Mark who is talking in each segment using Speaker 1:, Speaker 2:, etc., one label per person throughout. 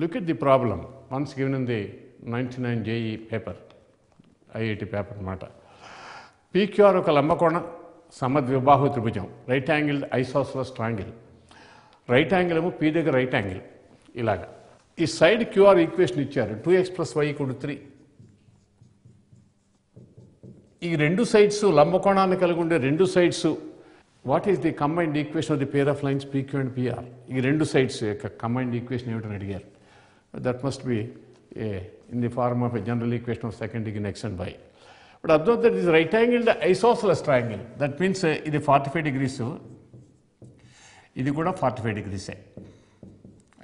Speaker 1: Look at the problem once given in the 99 JE paper, IIT paper మాట. PQR ఒక లంబకోణ సమద్విబాహు త్రిభుజం, right angle isosceles triangle. Right angle ఏమో P దగ్గర right angle ఇలాగా. ఈ side QR equation ఇచ్చారు 2x + y = 3. ఈ రెండు సైడ్స్ లంబకోణాన్ని కలిగి ఉండే రెండు sides what is the combined equation of the pair of lines PQ and PR? ఈ రెండు సైడ్స్ యొక్క కంబైన్డ్ ఈక్వేషన్ ఏమిటని అడిగారు. That must be in the form of a general equation of second degree x and y. But observe that this right angled isosceles triangle, that means ఇది 45 degrees, ఇది కూడా 45 degrees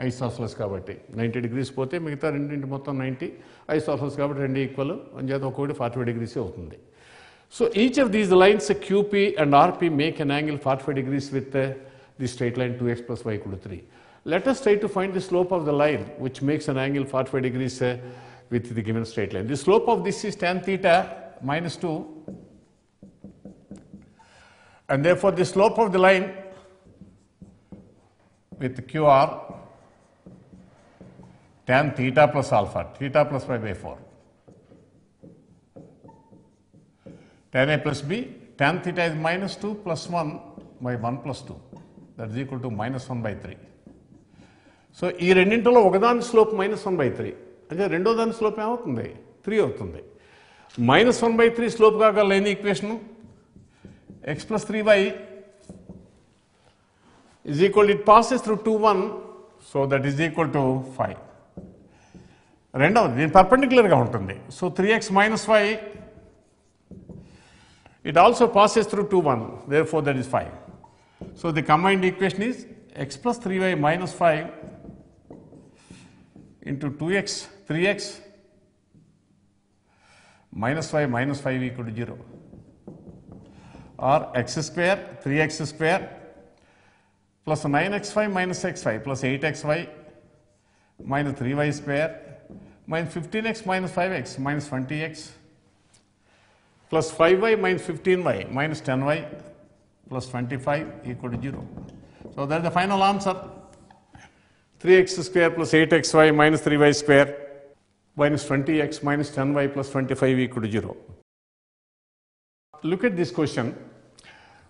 Speaker 1: isosceles కాబట్టి 90 degrees పోతే మిగతా రెండింటి మొత్తం 90, ఐసోసెలస్ కాబట్టి రెండు ఈక్వల్, అంచేత ఒక్కొక్కటి 45 degrees అవుతుంది. So each of these lines QP and RP make an angle 45 degrees with the straight line 2x + y = 3. Let us try to find the slope of the line which makes an angle 45 degrees with the given straight line. The slope of this is tan theta -2, and therefore the slope of the line with QR tan theta plus alpha, theta plus pi/4. Tan A plus B, tan theta is -2 + 1 by 1 + 2, that is equal to -1/3. So ఈ రెండింటిలో ఒకదాని slope -1/3, అంటే రెండో దాని slope ఏమవుతుంది 3 అవుతుంది. -1/3 slope కాగా లేని equation x + 3y is equal, it passes through 2 1, so that is equal to 5. రెండవది దీని పర్పెండిక్యులర్గా ఉంటుంది. So 3x - y, it also passes through 2 1, therefore that is 5. So the combined equation is x + 3y - 5 into 2x 3x minus 5 minus 5 equal to 0, or x square 3x square plus 9xy minus xy plus 8xy minus 3y square minus 15x minus 5x minus 20x plus 5y minus 15y minus 10y plus 25 equal to 0. So that is the final answer. 3x square plus 8xy minus 3y square minus 20x minus 10y plus 25 equal to 0. Look at this question.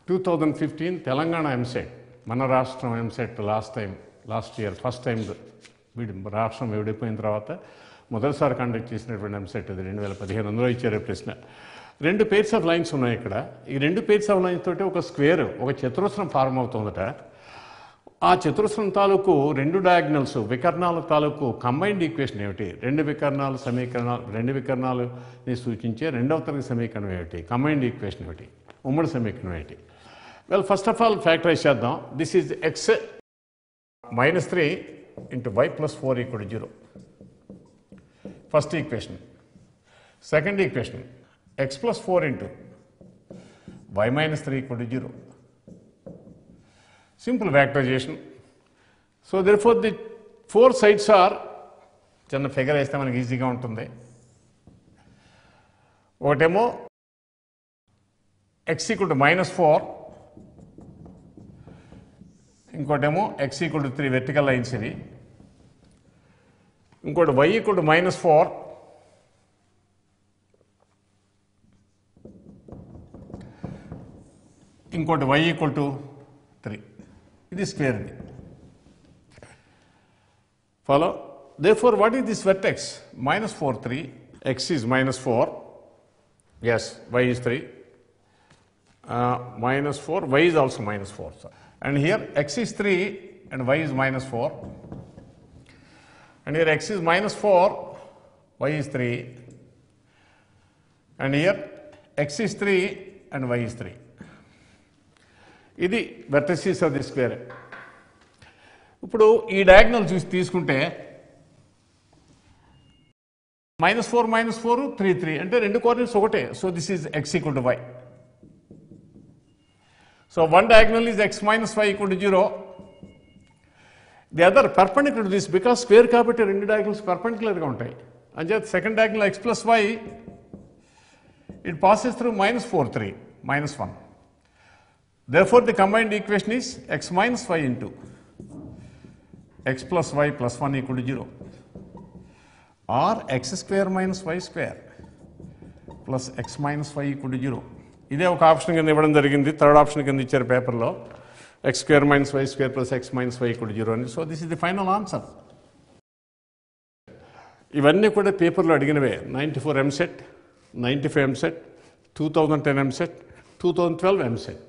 Speaker 1: 2015 Telangana MSET, మన రాష్ట్రం MSET last year first time రాష్ట్రం విడిపోయిన తర్వాత మొదటిసారి conduct చేసినటువంటి MSET ఇది 2015. అందులో ఇచ్చారు ప్రశ్న. రెండు పేర్స్ ఆఫ్ లైన్స్ ఉన్నాయి ఇక్కడ. ఈ రెండు పేర్స్ ఆఫ్ లైన్స్ తోటి ఒక స్క్వేర్, ఒక చతురస్రం ఫార్మ్ అవుతుందట. ఆ చతురస్రం తాలూకు రెండు డయాగ్నల్స్ వికర్ణాల తాలూకు కంబైన్డ్ ఈక్వేషన్ ఏమిటి? రెండు వికర్ణాలని సూచించే రెండవ తరగతి సమీకరణం ఏమిటి? కంబైన్డ్ ఈక్వేషన్ ఏమిటి? ఉమ్మడి సమీకరణం ఏమిటి? Well, first of all factorise చేద్దాం. This is x -3 into y + 4 equal to 0. First equation. Second equation x + 4 into y -3 equal to 0. Simple factorization. So therefore the four sides are, చిన్న figure వేస్తే మనకి ఈజీగా ఉంటుంది. ఒకటేమో x = -4, ఇంకోటేమో x = 3 vertical lines ఇవి, ఇంకోటి y = -4, ఇంకోటి y = 3. ఇది స్క్వేర్ ఇది. Follow? Therefore, what is this vertex? -4 3, x is -4, yes, y is 3, -4, y is also -4. And here x is 3 and y is -4, and here x is -4, y is 3, and here x is 3 and y is 3. ఇది vertices of the square. ఇప్పుడు ఈ diagonal చూసి తీసుకుంటే -4 -4 3 3 అంటే రెండు coordinates ఒకటే. So this is x = y. So one diagonal is x - y = 0. The other perpendicular to this, because square కాబట్టి రెండు డయాగ్నల్స్ పర్పెండిక్యులర్గా ఉంటాయి. అంచేత second diagonal x + y, it passes through -4 3 -1. Therefore, the combined equation is x - y into x + y + 1 equal to 0. or x square minus y square plus x minus y equal to 0. ఇదే ఒక option కింద ఇవ్వడం జరిగింది. Third option కింద ఇచ్చారు పేపర్లో, x square minus y square plus x minus y equal to 0 అని. So this is the final answer. ఇవన్నీ కూడా పేపర్లో అడిగినవే. 94 ఎంసెట్, 95 ఎంసెట్, 2010 ఎంసెట్, 2012 ఎంసెట్.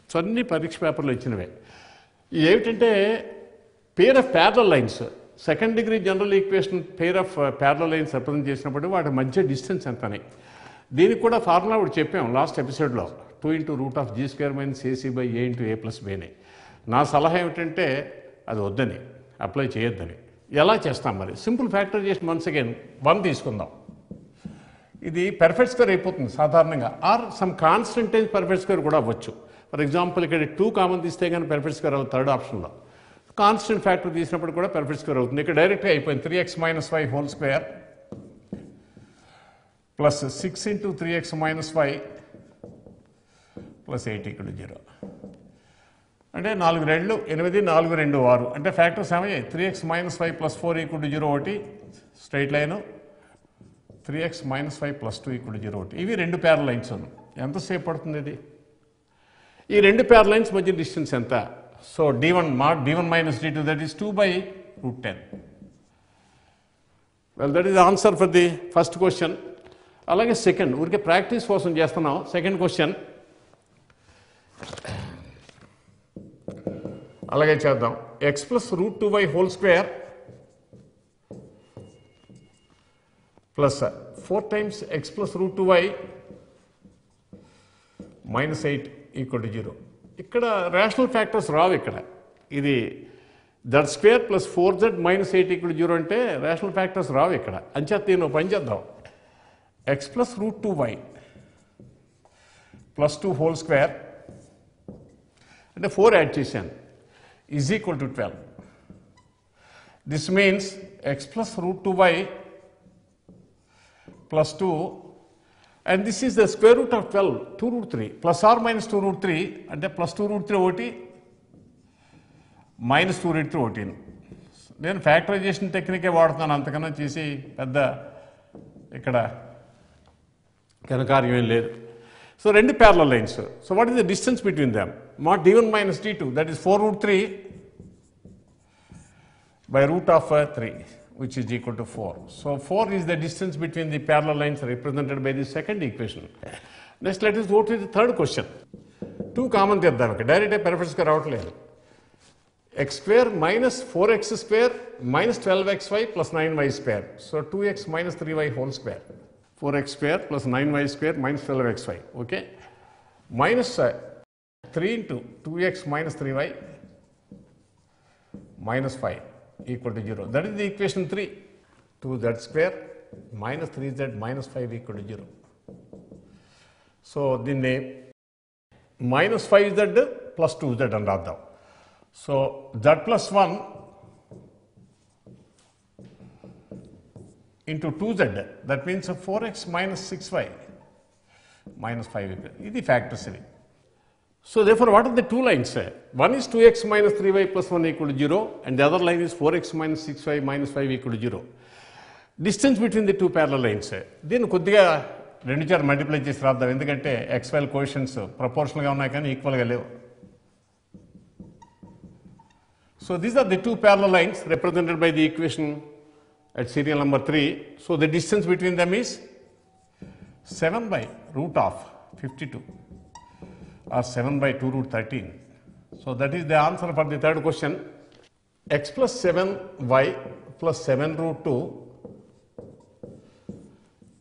Speaker 1: సో అన్ని పరీక్ష పేపర్లో ఇచ్చినవే. ఏమిటంటే పేర్ of parallel lines, second degree general equation pair of parallel lines represent చేసినప్పుడు వాటి మధ్య డిస్టెన్స్ ఎంతని, దీనికి కూడా ఫార్ములా ఒకటి చెప్పాం లాస్ట్ ఎపిసోడ్లో, 2 × √g² - ac/a × a + b అని. నా సలహా ఏమిటంటే అది వద్దని, అప్లై చేయొద్దని. ఎలా చేస్తాం మరి? సింపుల్ ఫ్యాక్టరైజేషన్ వన్స్ అగైన్ 1 తీసుకుందాం. ఇది పర్ఫెక్ట్ స్క్వేర్ అయిపోతుంది సాధారణంగా, or some constant times perfect square కూడా అవ్వచ్చు. ఫర్ ఎగ్జాంపుల్ ఇక్కడ 2 కామన్ తీస్తే కానీ పర్ఫెక్ట్ స్క్వేర్ అవుతుంది థర్డ్ ఆప్షన్లో. కాన్స్టెంట్ ఫ్యాక్టర్ తీసినప్పుడు కూడా పర్ఫెక్ట్ స్క్వేర్ అవుతుంది. ఇక్కడ డైరెక్ట్గా అయిపోయింది. 3x - y whole square plus 6 × 3x - y plus 8 = 0. అంటే 4 2 8, 4 2 6. అంటే ఫ్యాక్టర్స్ ఏమయ్యాయి? 3x - y + 4 = 0 ఒకటి స్ట్రైట్ లైను, 3x - y + 2 = 0 ఒకటి. ఇవి రెండు ప్యారల్ లైన్స్ ఉన్నాయి. ఎంతసేపు పడుతుంది ఇది? ఈ రెండు ప్యారల్ లైన్స్ మధ్య డిస్టెన్స్ ఎంత? So d1 mod d1 - d2 that is 2/√10. Well, that is the answer for the first question. అలాగే సెకండ్, ఊరికే ప్రాక్టీస్ కోసం చేస్తున్నాం. సెకండ్ క్వశ్చన్ అలాగే చేద్దాం. x + √2y whole square plus 4 times x + √2y - 8 = 0. ఇక్కడ rational factors రావు. ఇక్కడ ఇది z² + 4z - 8 = 0 అంటే రేషనల్ ఫ్యాక్టర్స్ రావు ఇక్కడ. అంచేత నేను పని చేద్దాం. x + √2y + 2 హోల్ స్క్వేర్ అంటే 4 యాడ్ చేశాను is equal to 12. This means x + √2y + 2 and this is the square root of 12, 2√3 plus or minus 2√3 అంటే ప్లస్ 2√3 ఒకటి మైనస్ 2√3 ఒకటి. నేను ఫ్యాక్టరైజేషన్ టెక్నికే వాడుతున్నాను, అంతకన్నా చేసి పెద్ద ఇక్కడ ఘనకార్యం ఏం లేదు. సో రెండు parallel lines. So what is the distance between them? mod d1 - d2 that is 4√3/√3 which is equal to 4. So 4 is the distance between the parallel lines represented by the second equation. Next let us go to the third question. 2 common తీద్దాం. ఇక్కడ డైరెక్ట్గా perfect square రావట్లేదు. x² - 4x² - 12xy + 9y². So 2x - 3y whole square, 4x² + 9y² - 12xy. Okay, minus 3 × 2x - 3y - 5 equal to 0. That is the equation 3. 2z² - 3z - 5 equal to 0. So దీన్ని -5z + 2z అని రాద్దాం. So z + 1 into 2z, that means 4x - 6y - 5. ఇది factors ఇవి. So therefore what are the two lines? One is 2x - 3y + 1 equal to 0 and the other line is 4x - 6y - 5 equal to 0. Distance between the two parallel lines. దీన్ని కొద్దిగా 2 సార్లు multiply చేసి రాద్దాం, ఎందుకంటే xy coefficients ప్రపోర్షనల్గా ఉన్నాయి కానీ ఈక్వల్గా లేవు. So these are the two parallel lines represented by the equation at serial number 3. So the distance between them is 7/√52 or 7/2√13. So that is the answer for the third question. X + 7y + 7√2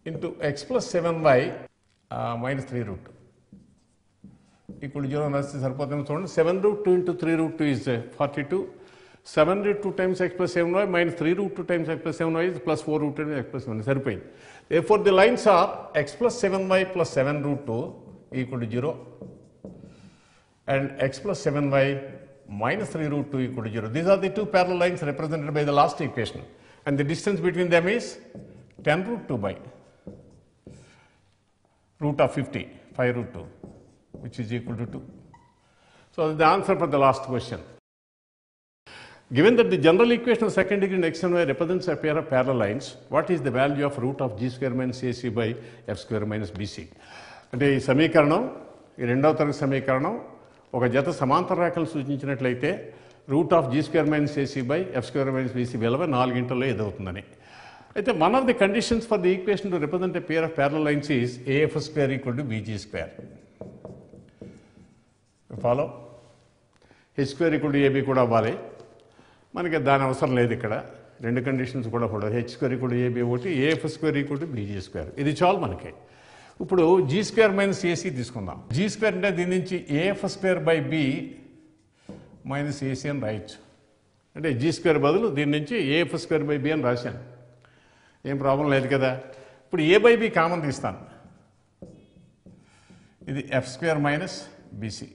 Speaker 1: into x + 7y - 3√2 equal to 0 రాస్తే సరిపోతుంది. చూడండి, 7√2 into 3√2 is 42. 7√2 times x + 7y - 3√2 times x + 7y is plus 4√2 x + 7 సరిపోయింది. Therefore the lines are x + 7y + 7√2 equal to 0 and x + 7y - 3√2 equal to 0. These are the two parallel lines represented by the last equation, and the distance between them is 10√2/√50, 5√2, which is equal to 2. So the answer for the last question.
Speaker 2: Given that the general equation of second degree in x and y represents a pair of parallel lines, what is the value of root of g square minus ac by f square minus bc? అంటే ఈ సమీకరణం, ఈ రెండవ తరగతి సమీకరణం ఒక జత సమాంతర రేఖలు సూచించినట్లయితే root of G square minus AC by F square minus BC విలువ 4 గంటల్లో ఏదవుతుందని. అయితే one of the conditions for the equation to represent a pair of parallel lines is AF square equal to BG square. Follow. H square equal to AB కూడా అవ్వాలి. మనకి దాని అవసరం లేదు ఇక్కడ. రెండు కండిషన్స్ కూడా కూడా H square equal to AB ఒకటి, AF square equal to BG square. ఇది చాలు మనకి. ఇప్పుడు జీ స్క్వేర్ మైనస్ ఏసీ తీసుకుందాం. జీ స్క్వేర్ అంటే దీని నుంచి AF square by B minus AC అని రాయొచ్చు. అంటే జీ స్క్వేర్ బదులు దీని నుంచి ఏఎఫ్ స్క్వేర్ బై బి అని రాశాను. ఏం ప్రాబ్లం లేదు కదా. ఇప్పుడు ఏ బై బి కామన్ తీస్తాను. ఇది F square minus BC.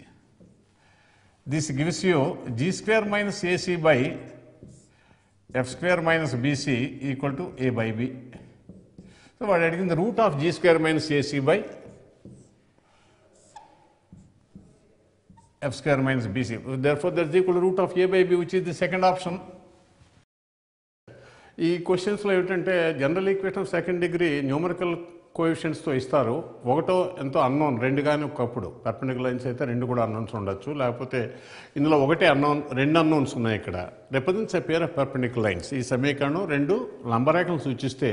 Speaker 2: This gives you G square minus AC by F square minus BC equal to A by B. So వాడు అడిగింది root of G square minus AC by f square minus bc. Therefore, that is equal to root of a by b, which is the second option. ఈ క్వశ్చన్స్లో ఏమిటంటే general equation of second degree numerical కోఎఫిషియెంట్స్తో ఇస్తారు. ఒకటో ఎంతో unknown, రెండు కానీ ఒకప్పుడు పర్పెండిక్యులర్ లైన్స్ అయితే రెండు కూడా అన్నోన్స్ ఉండొచ్చు. లేకపోతే ఇందులో ఒకటే అన్నోన్, రెండు అన్నోన్స్ ఉన్నాయి ఇక్కడ. Represents A pair of perpendicular lines. ఈ సమీకరణం రెండు లంబరేఖలు సూచిస్తే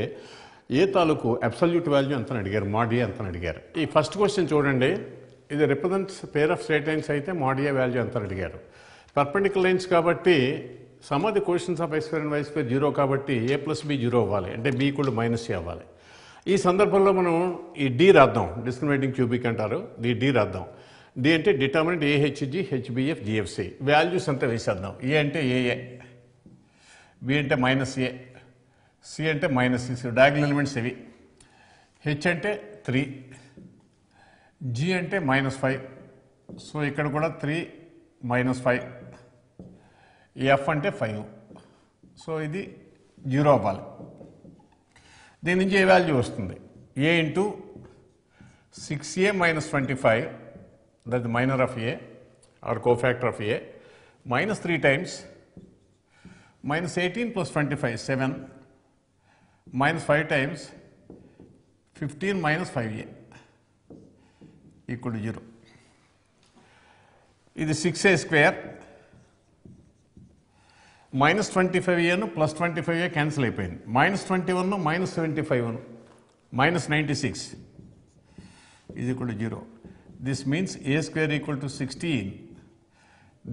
Speaker 2: ఏ తాలూకు అబ్సల్యూట్ వాల్యూ ఎంతని అడిగారు, మాడ్ ఏ ఎంతని అడిగారు. ఈ ఫస్ట్ క్వశ్చన్ చూడండి. ఇది represents pair of straight lines అయితే మాడ్ ఏ వాల్యూ ఎంత అడిగారు. పర్పెండిక్యులర్ లైన్స్ కాబట్టి sum of the questions of X square and why square 0 కాబట్టి ఏ ప్లస్ బి 0 అవ్వాలి. అంటే B equal to minus A అవ్వాలి. ఈ సందర్భంలో మనం ఈ డి రాద్దాం. డిస్క్రిమినేటింగ్ క్యూబిక్ అంటారు. ఈ డి రాద్దాం. డి అంటే డిటర్మినెంట్ ఏహెచ్జి హెచ్బిఎఫ్ జిఎఫ్సి. వాల్యూస్ అంతా వేసేద్దాం. ఏ అంటే ఏఏ, బి అంటే మైనస్ ఏ, సి అంటే మైనస్ 6. డయాగనల్ ఎలిమెంట్స్ ఇవి. హెచ్ అంటే 3, జీ అంటే -5. సో ఇక్కడ కూడా 3 -5. ఎఫ్ అంటే 5. సో ఇది 0 అవ్వాలి. దీని నుంచి ఏ వాల్యూ వస్తుంది? ఏ into 6a minus 25, that is the minor of a or cofactor of a, minus 3 times minus 18 plus 25, 7, minus 5 times 15 minus 5a equal to 0. ఇది 6a square minus 25a plus 25a cancel అయిపోయింది. minus 21 minus 75 minus 96 is equal to 0. This means a square equal to 16.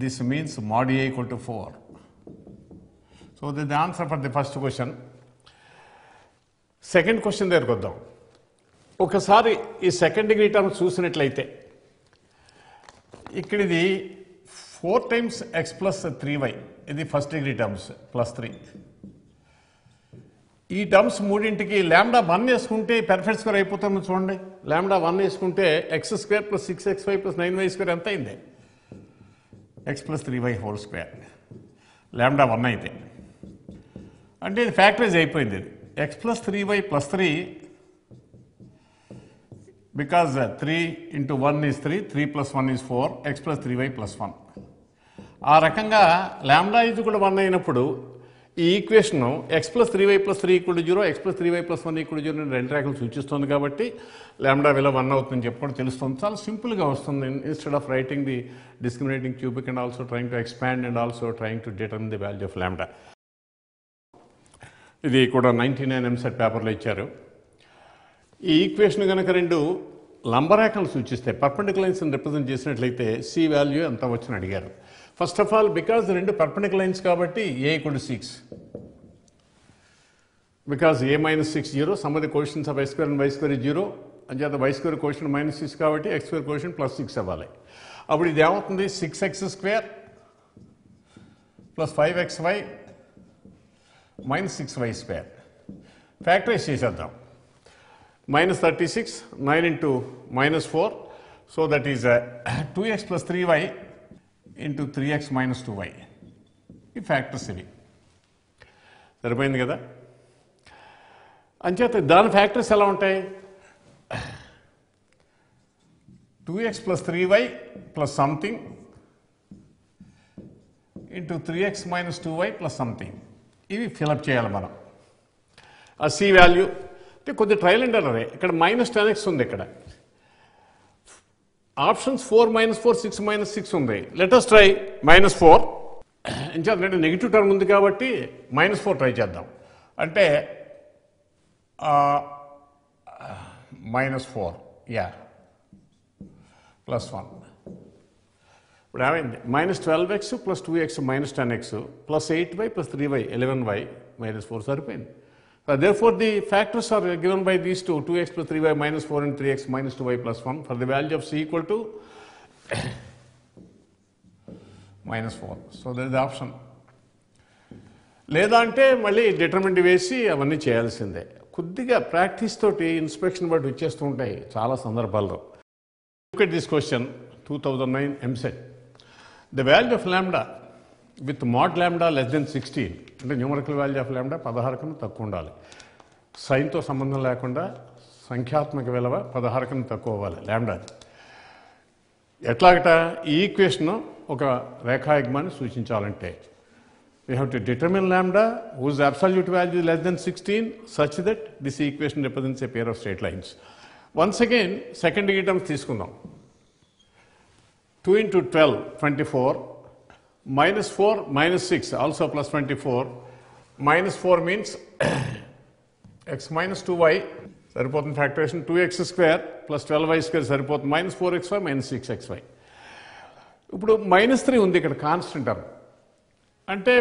Speaker 2: This means mod a equal to 4. So this is the answer for the first question. Second question దగ్గరికి వద్దాం. ఒకసారి ఈ second degree term చూసినట్లయితే ఇక్కడ ఇది 4 times x plus 3y, ఇది first degree terms plus 3. ఈ terms మూడింటికి లాంబ్డా 1 వేసుకుంటే పెర్ఫెక్ట్ స్క్వేర్ అయిపోతుంది. చూడండి, లాంబ్డా 1 వేసుకుంటే X square plus 6xy plus 9y square ఎంత అయింది? X plus 3y whole square. Lambda 1 అయితే అంటే ఇది ఫ్యాక్టరైజ్ అయిపోయింది. ఇది X plus 3y plus 3 because 3 into 1 is 3, 3 plus 1 is 4, x plus 3y plus 1. ఆ రకంగా లాంబ్డా ఈజ్ కూడా 1 అయినప్పుడు ఈ equation X plus 3y plus 3 equal to 0, X plus 3y plus 1 equal to 0 అని రెండు రేఖలు సూచిస్తుంది. కాబట్టి లాంబ్డా విలువ 1 అవుతుందని చెప్పుకోవడం తెలుస్తుంది. చాలా సింపుల్గా వస్తుంది. Instead of writing the discriminating cubic and also trying to expand and also trying to determine the value of lambda. ఇది కూడా 99 MSET పేపర్లో ఇచ్చారు. ఈ ఈక్వేషన్ కనుక రెండు లంబరేఖలు సూచిస్తే పర్పెండిక్యులర్ లైన్స్ రిప్రజెంట్ చేసినట్లయితే సి వాల్యూ ఎంత వచ్చని అడిగారు. ఫస్ట్ ఆఫ్ ఆల్ బికాజ్ రెండు పర్పెండిక్యులర్ లైన్స్ కాబట్టి A equal to 6. Because A minus 6 0, sum of the quotients of X square and why square 0, అంచేత వై స్క్వేర్ కోషన్ -6 కాబట్టి ఎక్స్ స్క్వేర్ కోషన్ ప్లస్ 6 అవ్వాలి. అప్పుడు ఇది ఏమవుతుంది? 6x square plus 5xy minus 6y square. Factorise చేసేద్దాం. minus 36, 9 into minus 4, so that is 2x plus 3y into 3x minus 2y. ఈ factors ఇవి సరిపోయింది కదా. అంచేత దాని ఫ్యాక్టర్స్ ఎలా ఉంటాయి? 2x plus 3y plus something
Speaker 1: into 3x minus 2y plus something. ఇవి ఫిలప్ చేయాలి మనం. ఆ సి వాల్యూ అంటే కొద్ది ట్రయల్ అండ్ ఎర్రరే. ఇక్కడ మైనస్ 10x ఉంది. ఇక్కడ ఆప్షన్స్ 4 మైనస్ 4 6 మైనస్ 6 ఉంది. Let's try minus 4. అంటే నెగిటివ్ టర్మ్ ఉంది కాబట్టి మైనస్ 4 ట్రై చేద్దాం. అంటే మైనస్ 4 యా ప్లస్ 1. ఇప్పుడు ఏమైంది? Minus 12x plus 2x minus 10x plus 8y plus 3y 11y minus 4 సరిపోయింది. Therefore, the factors are given by these two, 2x plus 3y minus 4 and 3x minus 2y plus 1 for the value of c equal to minus 4. So, that is the option. లేదా అంటే మళ్ళీ determinant వేసి అవన్నీ చేయాల్సిందే. కొద్దిగా practice తోటి inspection బట్టి వచ్చేస్తూ ఉంటాయి చాలా సందర్భాల్లో. Look at this question, 2009 MSET. The value of lambda with mod lambda less than 16, అంటే న్యూమరికల్ వాల్యూ ఆఫ్ లాంబ్డా 16 కన్నా తక్కువ ఉండాలి. సైన్తో సంబంధం లేకుండా సంఖ్యాత్మక విలువ 16 కన్నా తక్కువ అవ్వాలి లాంబ్డా. ఎట్లాగట ఈ ఈక్వేషన్ ఒక రేఖాయుగ్మాన్ని సూచించాలంటే we have to determine lambda whose absolute value is less than 16 such that this equation represents a pair of straight lines. Once again second degree terms తీసుకుందాం. 2 into 12 24, minus 4 minus 6 also plus 24, minus 4 means x minus 2y సరిపోతుంది factorisation. 2x square plus 12y square సరిపోతుంది. Minus 4xy minus 6xy. ఇప్పుడు minus 3 ఉంది ఇక్కడ constant term. అంటే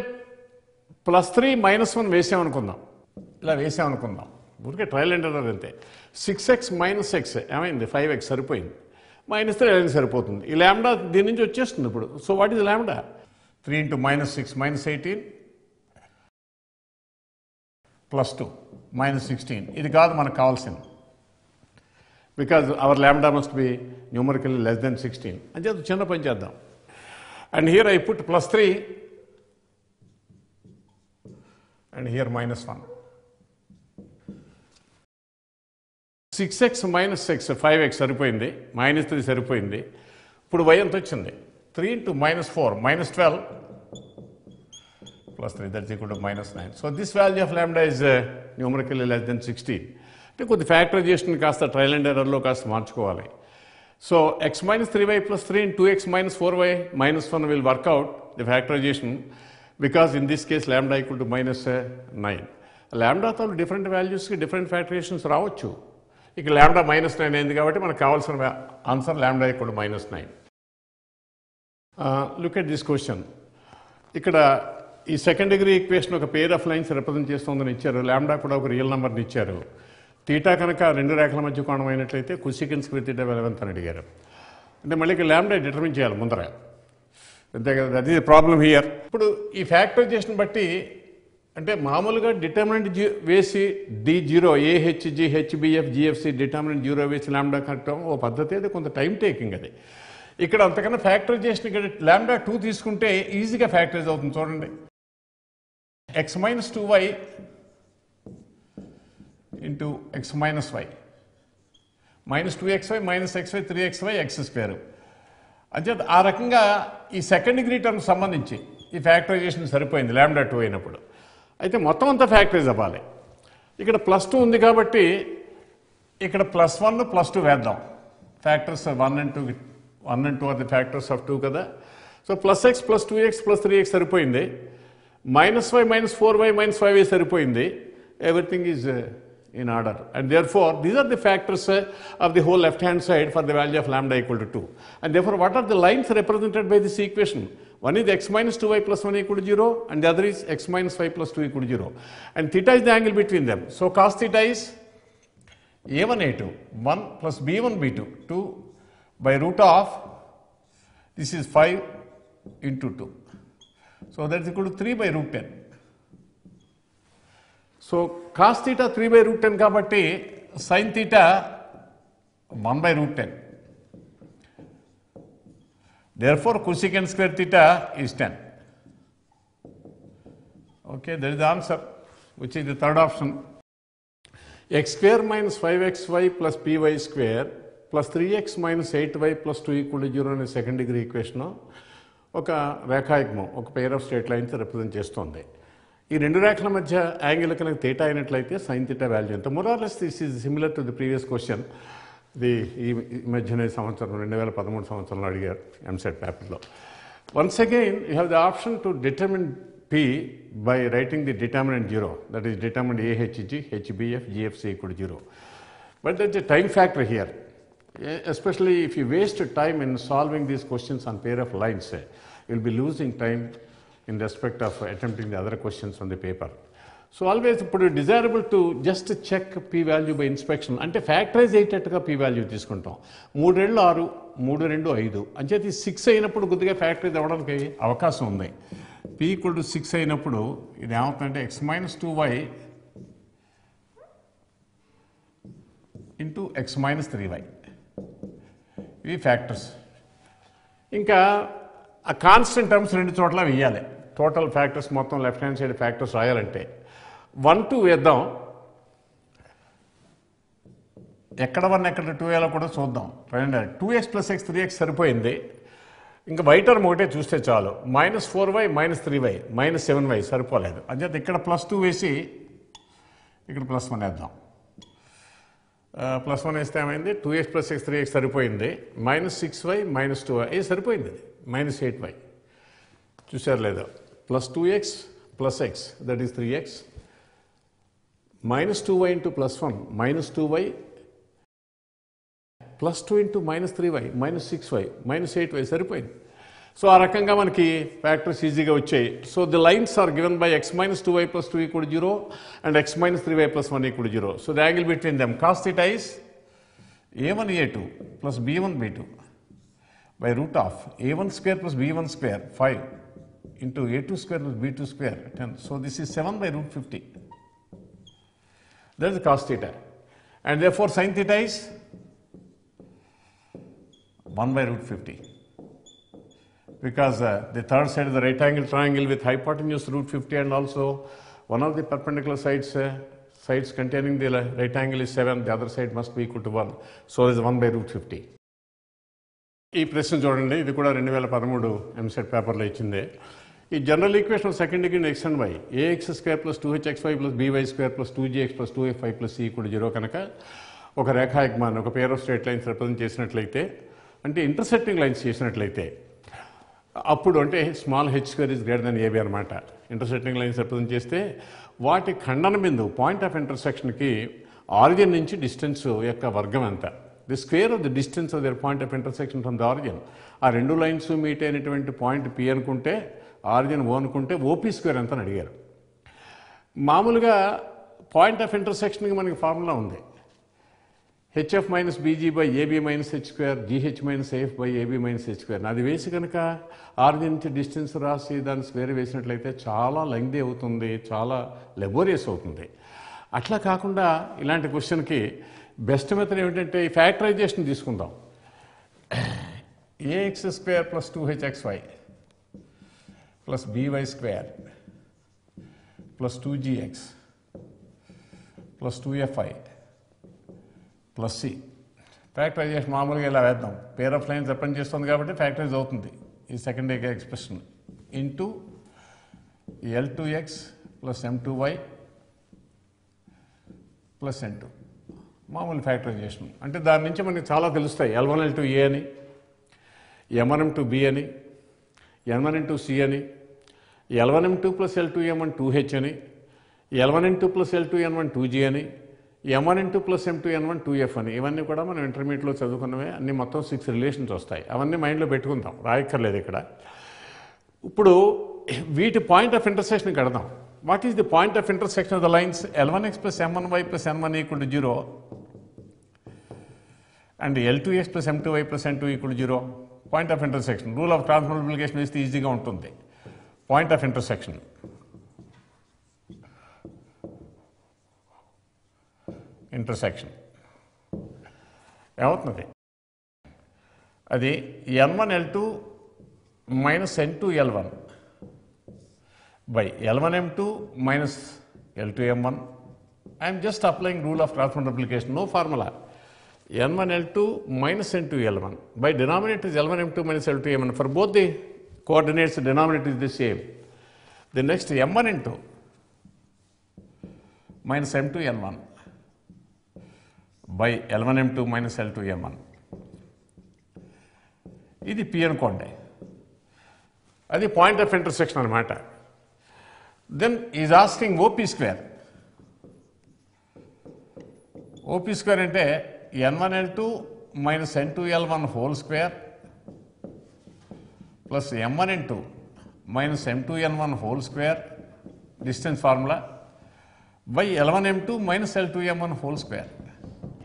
Speaker 1: plus 3 minus 1 వేసామనుకుందాం. ఇలా వేసామనుకుందాం. ఊరికే ట్రయల్ అండ్ ఎర్రర్ అంతే. 6x మైనస్ x ఏమైంది? 5x సరిపోయింది. మైనస్ 3 11 సరిపోతుంది. ఈ లాంబ్డా దీని నుంచి వచ్చేస్తుంది ఇప్పుడు. So what is lambda? 3 into minus 6 minus 18 plus 2 minus 16. ఇది కాదు మనకు కావాల్సింది. Because our lambda must be numerically less than 16 అని చెప్పి చిన్న పని చేద్దాం. And here I put plus 3 and here minus 1. 6x minus 6 5x సరిపోయింది. మైనస్ 3 సరిపోయింది. ఇప్పుడు y ఎంత వచ్చింది? 3 into minus 4 minus 12 plus 3, that's equal to minus 9. So this value of lambda is numerically less than 16. అంటే కొద్ది ఫ్యాక్టరైజేషన్ కాస్త trial and ఎర్రర్లో కాస్త మార్చుకోవాలి. So x minus 3y plus 3 and 2x minus 4y minus 1 will work out the factorization because in this case lambda equal to minus 9. లాంబ్డాతో different వాల్యూస్కి different factorisations రావచ్చు. ఇక lambda minus 9 అయింది కాబట్టి మనకు కావాల్సిన answer lambda equal to minus 9. Look at this question. ఇక్కడ ఈ సెకండ్ డిగ్రీ ఈక్వేషన్ ఒక పేర్ ఆఫ్ లైన్స్ రిప్రజెంట్ చేస్తుందని ఇచ్చారు. లాంబ్డా కూడా ఒక రియల్ నెంబర్ని ఇచ్చారు. తీటా కనుక రెండు రేఖల మధ్య కోణం అయినట్లయితే కొసెకండ్ స్క్వేర్ తీటా వాల్యూ ఎంత అని అడిగారు. అంటే మళ్ళీ లాంబ్డా డిటర్మిన్ చేయాలి ముందర. అంతే కదా, అది ప్రాబ్లం హియర్. ఇప్పుడు ఈ ఫ్యాక్టరైజేషన్ బట్టి అంటే మామూలుగా డిటర్మినెంట్ వేసి D0 AHG HBF GFC determinant 0 వేసి లాంబ్డా కట్టడం ఓ పద్ధతి. అది కొంత టైం టేకింగ్. అది ఇక్కడ అంతకన్నా ఫ్యాక్టరైజేషన్ ఇక్కడ లాంబ్డా 2 తీసుకుంటే ఈజీగా ఫ్యాక్టరైజ్ అవుతుంది. చూడండి, x minus 2y into x minus y minus 2xy minus xy 3xy x square. అంటే ఆ రకంగా ఈ సెకండ్ డిగ్రీ టర్మ్ సంబంధించి ఈ ఫ్యాక్టరైజేషన్ సరిపోయింది లాంబ్డా 2 అయినప్పుడు. అయితే మొత్తం అంతా ఫ్యాక్టరైజ్ అవ్వాలి. ఇక్కడ ప్లస్ 2 ఉంది కాబట్టి ఇక్కడ ప్లస్ 1 ప్లస్ 2 వేద్దాం. Factors 1 and 2 are the factors of 2 కదా. So plus x plus 2x plus 3x సరిపోయింది. Minus y minus 4y minus 5y సరిపోయింది. Everything is in order, and therefore these are the factors of the whole left hand side for the value of lambda equal to 2. And therefore what are the lines represented by this equation? One is x minus 2y plus 1 equal to 0 and the other is x minus 5 plus 2 equal to 0, and theta is the angle between them. So cos theta is a1 a2 1 plus b1 b2 2 by root of this is 5 into 2, so that is equal to 3 by root 10. So cos theta 3 by root 10 కాబట్టి sine theta 1 by root 10. Therefore cosecant square theta is 10. Okay, that is the answer, which is the third option. X square minus 5xy plus py square plus 3x minus 8y plus 2 equal to 0 అనే second degree equation
Speaker 2: ఒక రేఖాయుగ్మం, ఒక pair of straight lines represent చేస్తుంది. ఈ రెండు రేఖల మధ్య angle కనుక theta అయినట్లయితే సైన్ థీటా వాల్యూ ఎంత. మొరార్లెస్ this is similar to the previous question. ఈ మధ్యనే సంవత్సరం 2013 సంవత్సరంలో అడిగారు ఎంసెట్ పేపర్లో. Once again you have the option to determine P by writing the determinant 0, that is determinant AHG, HBF, GFC equal to 0. But there's a time factor here, especially if you waste time in solving these questions on pair of lines, you'll be losing time in respect of attempting the other questions on the paper. So always put it desirable to just check P value by inspection. అంటే factorise అయ్యేటట్టుగా P value తీసుకుంటాం. 3 2 6, 3 2 5 అంచేది 6 అయినప్పుడు కొద్దిగా factorise అవ్వడానికి అవకాశం ఉంది. P equal to 6 అయినప్పుడు ఇది ఏమవుతుందంటే x minus 2y into x minus 3y, ఇవి ఫ్యాక్టర్స్. ఇంకా ఆ కాన్స్టెంట్ టర్మ్స్ రెండు చోట్ల వేయాలి. టోటల్ ఫ్యాక్టర్స్ మొత్తం లెఫ్ట్ హ్యాండ్ సైడ్ ఫ్యాక్టర్స్ రాయాలంటే 1 2 వేద్దాం. ఎక్కడ 1 ఎక్కడ 2 వేయాలో కూడా చూద్దాం. 2x ప్లస్ x 3x సరిపోయింది. ఇంకా y టర్మ్ ఒకటే చూస్తే చాలు. -4y -3y -7y సరిపోలేదు. అంచేత ఇక్కడ +2 వేసి ఇక్కడ +1 వేద్దాం. +1 వేస్తే ఏమైంది, 2x ప్లస్ x 3x సరిపోయింది. -6y -2y సరిపోయింది. -8y చూసారు లేదా. +2x plus x that is 3x, -2y into +1 -2y, +2 into -3y -6y -8y సరిపోయింది. సో ఆ రకంగా మనకి ఫ్యాక్టర్స్ ఈజీగా వచ్చాయి. So the lines are given by x minus 2y plus 2 equal to 0 and x minus 3y plus 1 equal to 0. So the angle between them cos theta is a1 a2 plus b1 b2 by root of a1 square plus b1 square 5 into a2 square plus b2 square 10. So this is 7 by root 50. That is cos theta. And therefore sin theta is 1 by root 50. Because the third side of the right angle triangle with hypotenuse root 50 and also one of the perpendicular sides containing the right angle is 7, the other side must be equal to 1. So it is 1 by root 50. ఈ ప్రశ్న చూడండి, ఇది కూడా 2013 ఎంసెట్ పేపర్లో ఇచ్చింది. ఈ general equation second degree x and y, ax² plus 2hxy plus by² plus 2gx plus 2fy plus c equal to 0 కనుక ఒక రేఖాయుగ్మాన్ని, ఒక pair of straight lines represent చేసినట్లయితే, అంటే ఇంటర్సెక్టింగ్ లైన్స్ చేసినట్లయితే అప్పుడు అంటే small h² is greater than ab అనమాట. Intersecting lines represent చేస్తే వాటి ఖండన బిందువు పాయింట్ ఆఫ్ ఇంటర్సెక్షన్కి ఆరిజిన్ నుంచి డిస్టెన్స్ యొక్క వర్గం ఎంత, the square of the distance of their point of intersection from the origin. ఆ రెండు లైన్స్ మీట్ అయినటువంటి పాయింట్ P అనుకుంటే, ఆరిజిన్ O అనుకుంటే OP² ఎంత అని అడిగారు. మామూలుగా పాయింట్ ఆఫ్ ఇంటర్సెక్షన్కి మనకి ఫార్ములా ఉంది, hf minus bg by ab minus h square gh minus af by ab minus h square. అది వేసి కనుక ఆరిజిన్ నుంచి డిస్టెన్స్ రాసి దాన్ని స్క్వేర్ వేసినట్లయితే చాలా లెంగ్దీ అవుతుంది, చాలా లెబోరియస్ అవుతుంది. అట్లా కాకుండా ఇలాంటి క్వశ్చన్కి బెస్ట్ మెథడ్ ఏమిటంటే ఈ ఫ్యాక్టరైజేషన్ తీసుకుందాం. ax² plus 2hxy plus by² plus 2gx plus 2fy plus C. Factorisation మామూలుగా ఇలా వేద్దాం, పేర్ ఆఫ్ లైన్స్ రిప్రజెంట్ చేస్తుంది కాబట్టి ఫ్యాక్టరైజ్ అవుతుంది ఈ second expression. Into L2x plus M2y plus N2 మామూలు ఫ్యాక్టరైజేషన్. అంటే దాని నుంచి మనకి చాలా తెలుస్తాయి. L1 L2 A అని, M1 M2 B అని, N1 N2 C అని, L1 M2 plus L2 M1 2H అని, L1 N2 plus L2 N1 2G అని, M1 N2 plus M2 N1 2F అని. ఇవన్నీ కూడా మనం ఇంటర్మీడియట్లో చదువుకున్నవే. అన్ని మొత్తం 6 రిలేషన్స్ వస్తాయి. అవన్నీ మైండ్లో పెట్టుకుందాం, రాయక్కర్లేదు ఇక్కడ. ఇప్పుడు వీటి పాయింట్ ఆఫ్ ఇంటర్సెక్షన్ కడదాం. What is the point of intersection of the lines L1x plus M1y plus N1 equal to 0 and L2x plus M2y plus N2 equal to 0. Point of intersection rule of cross multiplication వేస్తే ఈజీగా ఉంటుంది. Point of intersection ఏమవుతుంది, అది N1 L2 minus N2 L1 by L1 M2 minus L2 M1. I am just applying rule of cross multiplication, no formula. N1 L2 minus N2 L1 by denominator is L1 M2 minus L2 M1 for both the coordinates denominator is the same. The next m1 into minus m2 n1 by L1 m2 minus L2 m1. ఇది P అనుకోండి, అది point of intersection అనమాట. Then is asking OP square. OP square అంటే n1 L2 minus n2 L1 whole square plus m1 into minus m2 n1 whole square distance formula by L1 m2 minus L2 m1 whole square.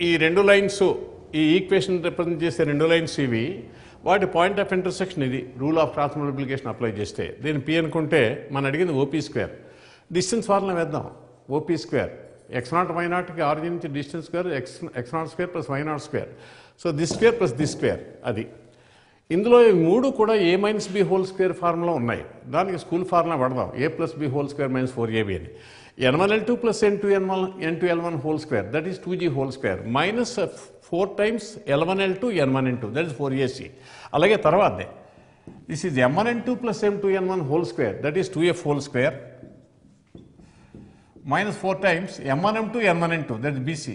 Speaker 2: ఈ రెండు lines, ఈ equation represent చేసే రెండు lines ఇవి, వాటి point of intersection ఇది. Rule of cross multiplication apply చేస్తే దీని P అనుకుంటే మనం అడిగింది ఓపీ స్క్వేర్. డిస్టెన్స్ ఫార్ములా వేద్దాం. ఓపీ స్క్వేర్ x0 y0కి ఆరిజిన్ నుంచి distance square x0 square plus y0 square. So this square plus this square. అది ఇందులో ఈ మూడు కూడా a minus B whole square formula ఉన్నాయి. దానికి స్కూల్ ఫార్ములా పడదాం. a plus B whole square minus 4ab అని. n1 L2 plus n2 L1 whole square, that is 2g whole square, minus 4 times L1 L2 n1 n2, that is 4ac. అలాగే తర్వాతే this is m1 n2 plus m2 n1 whole square, that is 2f whole square, minus 4 times m1 m2 n1 n2, that is bc.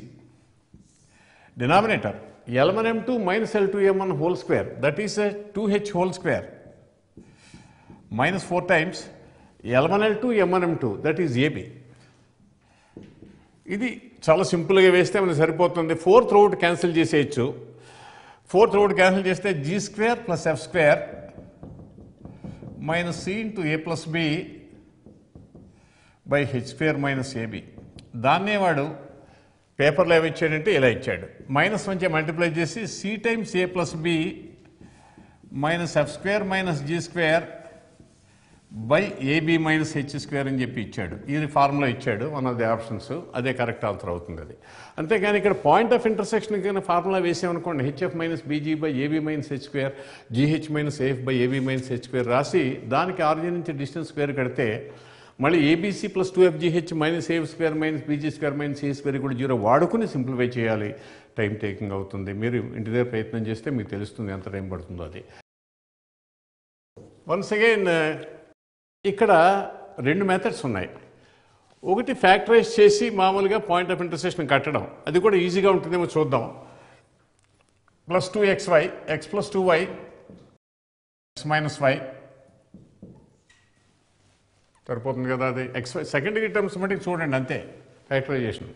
Speaker 2: Denominator L1 m2 minus L2 m1 whole square, that is 2h whole square, minus 4 times L1 L2 m1 m2, that is ab. ఇది చాలా సింపుల్గా వేస్తే మనకు సరిపోతుంది. Fourth root cancel చేసేయచ్చు. Fourth root cancel చేస్తే G square plus F square minus C into A plus B by H square minus AB. దాన్నే వాడు పేపర్లో ఏమి ఇచ్చాడంటే ఇలా ఇచ్చాడు. మైనస్ నుంచి మల్టిప్లై చేసి C times A plus B minus F square minus G square by AB minus H square అని చెప్పి ఇచ్చాడు. ఇది ఫార్ములా ఇచ్చాడు, వన్ ఆఫ్ ది ఆప్షన్స్. అదే కరెక్ట్ ఆన్సర్ అవుతుంది అది. అంతేగాని ఇక్కడ పాయింట్ ఆఫ్ ఇంటర్సెక్షన్ కింద ఫార్ములా వేసామనుకోండి, HF minus BG by AB minus H square, GH minus AF by AB minus H square రాసి దానికి ఆరిజిన్ నుంచి డిస్టెన్స్ స్క్వేర్ కడితే మళ్ళీ ABC plus 2FGH minus AF square minus BG square minus A square కూడా 0 వాడుకుని simplify చేయాలి. Time taking అవుతుంది. మీరు ఇంటి దగ్గర ప్రయత్నం చేస్తే మీకు తెలుస్తుంది ఎంత టైం పడుతుందో అది. వన్స్ అగైన్ ఇక్కడ రెండు మెథడ్స్ ఉన్నాయి. ఒకటి ఫ్యాక్టరైజ్ చేసి మామూలుగా పాయింట్ ఆఫ్ ఇంటర్సెక్షన్ కట్టడం, అది కూడా ఈజీగా ఉంటుందేమో చూద్దాం. Plus 2xy x plus 2y x minus y సరిపోతుంది కదా. అది xy సెకండ్ డిగ్రీ టర్మ్స్ మటుకు చూడండి, అంతే ఫ్యాక్టరైజేషన్.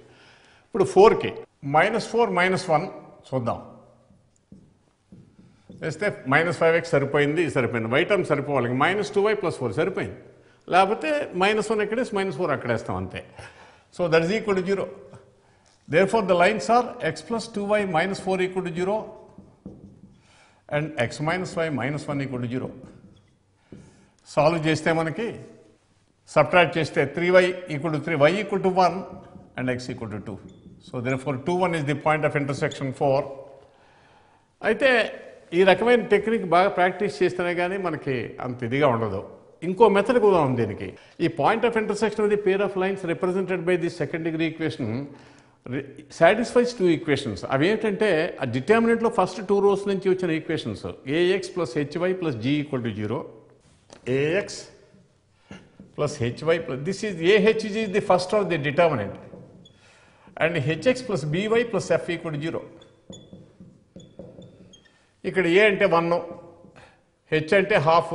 Speaker 2: ఇప్పుడు 4కి -4 -1 చూద్దాం. వేస్తే -5x సరిపోయింది, సరిపోయింది. y term సరిపోవాలి. -2y + 4 సరిపోయింది. లేకపోతే -1 ఎక్కడేసి -4 అక్కడేస్తాం, అంతే. So that is equal to 0. Therefore the lines are x + 2y - 4 = 0 and x - y -1 = 0. Solve చేస్తే మనకి సబ్ట్రాక్ట్ చేస్తే 3y = 3, y = 1 and x = 2. So therefore 2, 1 is the point of intersection 4. అయితే ఈ రకమైన టెక్నిక్ బాగా ప్రాక్టీస్ చేస్తేనే కానీ మనకి అంత ఇదిగా ఉండదు. ఇంకో మెథడ్ కూడా ఉంది దీనికి. ఈ point of intersection of the pair of lines represented by the second degree equation satisfies 2 equations. అవి ఏంటంటే ఆ డిటర్మినెంట్లో ఫస్ట్ 2 రోస్ నుంచి వచ్చిన equations ax + hy + g = 0, ax + hy + this is ahg is the first of the determinant and hx + by + f = 0. ఇక్కడ ఏ అంటే 1, H అంటే half,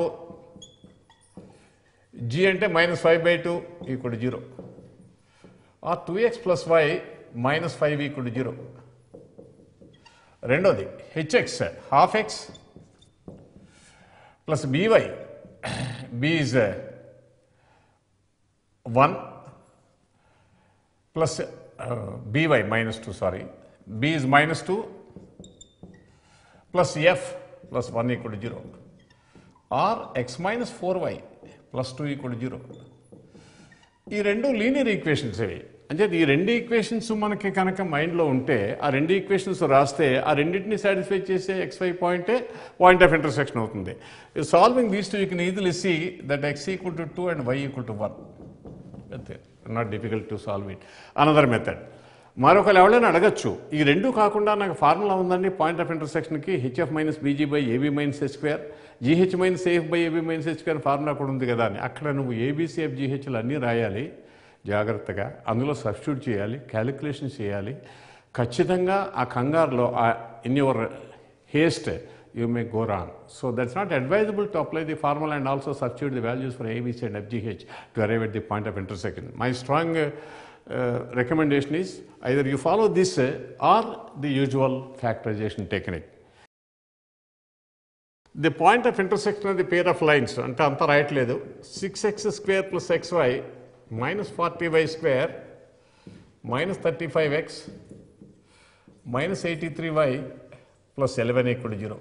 Speaker 2: G అంటే -5/2 = 0, ఆ 2x + y -5 = 0. రెండోది H X half X plus B Y, B is 1 plus B Y -2, sorry, B is -2 plus f plus 1 = 0 or x - 4y plus 2 = 0. ఈ రెండు linear equations ఇవి. అంటే ఈ రెండు ఈక్వేషన్స్ మనకి కనుక మైండ్లో ఉంటే ఆ రెండు ఈక్వేషన్స్ రాస్తే ఆ రెండింటిని సాటిస్ఫై చేసే xy పాయింటే పాయింట్ ఆఫ్ ఇంటర్సెక్షన్ అవుతుంది. Solving these two you can easily see that x = 2 and y = 1. Not difficult to solve it. Another method మరొకరు ఎవరైనా అడగచ్చు, ఈ రెండు కాకుండా నాకు ఫార్ములా ఉందండి పాయింట్ ఆఫ్ ఇంటర్సెక్షన్కి HF minus BG by AB minus H square, GH minus AF by AB minus H square formula కూడా ఉంది కదా అని. అక్కడ నువ్వు ఏబీసీఎఫ్ జీహెచ్లు అన్నీ రాయాలి జాగ్రత్తగా, అందులో సబ్స్టిట్యూట్ చేయాలి, క్యాలిక్యులేషన్ చేయాలి. ఖచ్చితంగా ఆ కంగారులో in your haste you may go wrong. So that's not advisable to apply the formula and also substitute the values for ABC and FGH to arrive at the point of intersection. My strong recommendation is either you follow this or the usual factorization technique. The point of intersection of the pair of lines ante anta rayatledu 6x square plus xy minus 40y square minus 35x minus 83y plus 11 equal to 0.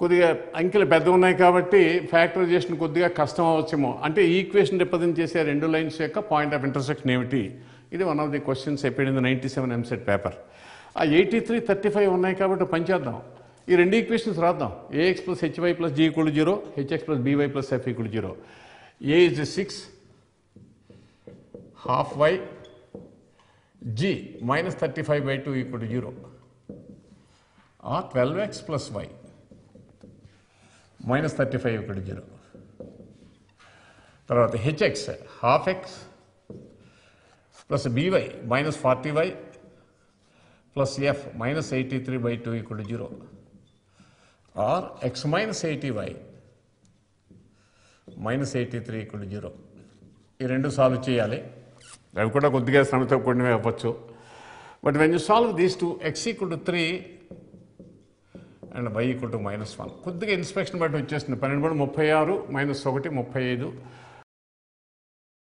Speaker 2: కొద్దిగా అంకెలు పెద్ద ఉన్నాయి కాబట్టి factorisation కొద్దిగా కష్టం అవచ్చేమో. అంటే ఈ equation represent చేసే రెండు లైన్స్ యొక్క పాయింట్ ఆఫ్ ఇంటర్సెక్షన్ ఏమిటి, ఇది వన్ ఆఫ్ ది క్వశ్చన్స్ ఎప్పుడు 97 ఎంసెట్ పేపర్. ఆ 83, 35 ఉన్నాయి కాబట్టి పనిచేద్దాం, ఈ రెండు ఈక్వేషన్స్ రాద్దాం. A X plus H Y plus G equal 0, H X plus B Y plus F equal 0. A is 6 half y, g minus 35/2 equal to 0, or 12x plus y minus 35 equal to 0. తర్వాత hx half x plus by minus 40y plus f minus 83/2 equal to 0, or x minus 80y minus 83 equal to 0. ఈ రెండు solve చేయాలి, అవి కూడా కొద్దిగా శ్రమతో కూడినవి అవ్వచ్చు. But when you solve these two X equal to 3 and Y equal to -1, కొద్దిగా ఇన్స్పెక్షన్ బట్టి వచ్చేస్తుంది. 12 36 -1 35,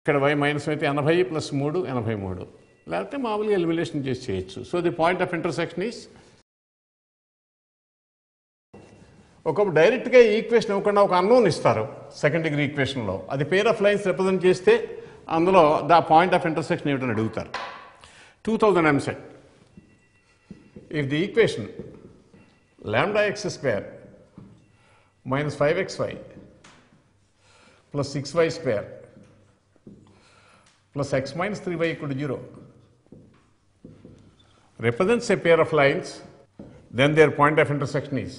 Speaker 2: ఇక్కడ వై మైనస్ అయితే 80 + 3 83, లేకపోతే మామూలుగా ఎలిమినేషన్ చేసి చేయొచ్చు. So the point of intersection is, ఒకప్పుడు డైరెక్ట్గా ఈ ఈక్వేషన్ ఇవ్వకుండా ఒక అన్నోన్ ఇస్తారు సెకండ్ డిగ్రీ ఈక్వేషన్లో, అది పేర్ ఆఫ్ లైన్స్ రిప్రజెంట్ చేస్తే అందులో ద పాయింట్ ఆఫ్ ఇంటర్సెక్షన్ ఏమిటని అడుగుతారు. 2000 EAMCET. If the equation lambda x square minus 5xy plus 6y square plus x minus 3y equal to 0 represents a pair of lines, then their point of intersection is,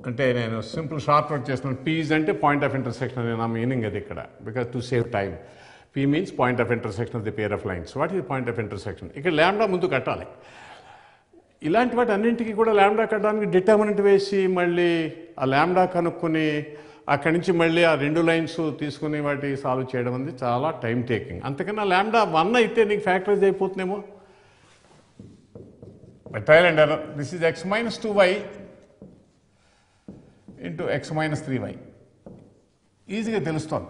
Speaker 2: అంటే నేను simple short work చేస్తున్నాను. పీజ్ అంటే point of intersection అని నా meaning అది ఇక్కడ, because to save time. P means point of intersection of the pair of lines. What is point of intersection? ఇక్కడ ల్యాండా ముందు కట్టాలి. ఇలాంటి వాటి అన్నింటికి కూడా ల్యాండా కట్టడానికి డిటర్మినెంట్ వేసి మళ్ళీ ఆ ల్యాండా కనుక్కొని అక్కడి నుంచి మళ్ళీ ఆ రెండు లైన్స్ తీసుకుని వాటి సాల్వ్ చేయడం అనేది చాలా టైం టేకింగ్. అంతకన్నా ల్యాండా 1 అయితే నీకు ఫ్యాక్టరైజ్ అయిపోతుందేమో. Trial and error. This is x minus 2y into x minus 3y. ఈజీగా తెలుస్తుంది.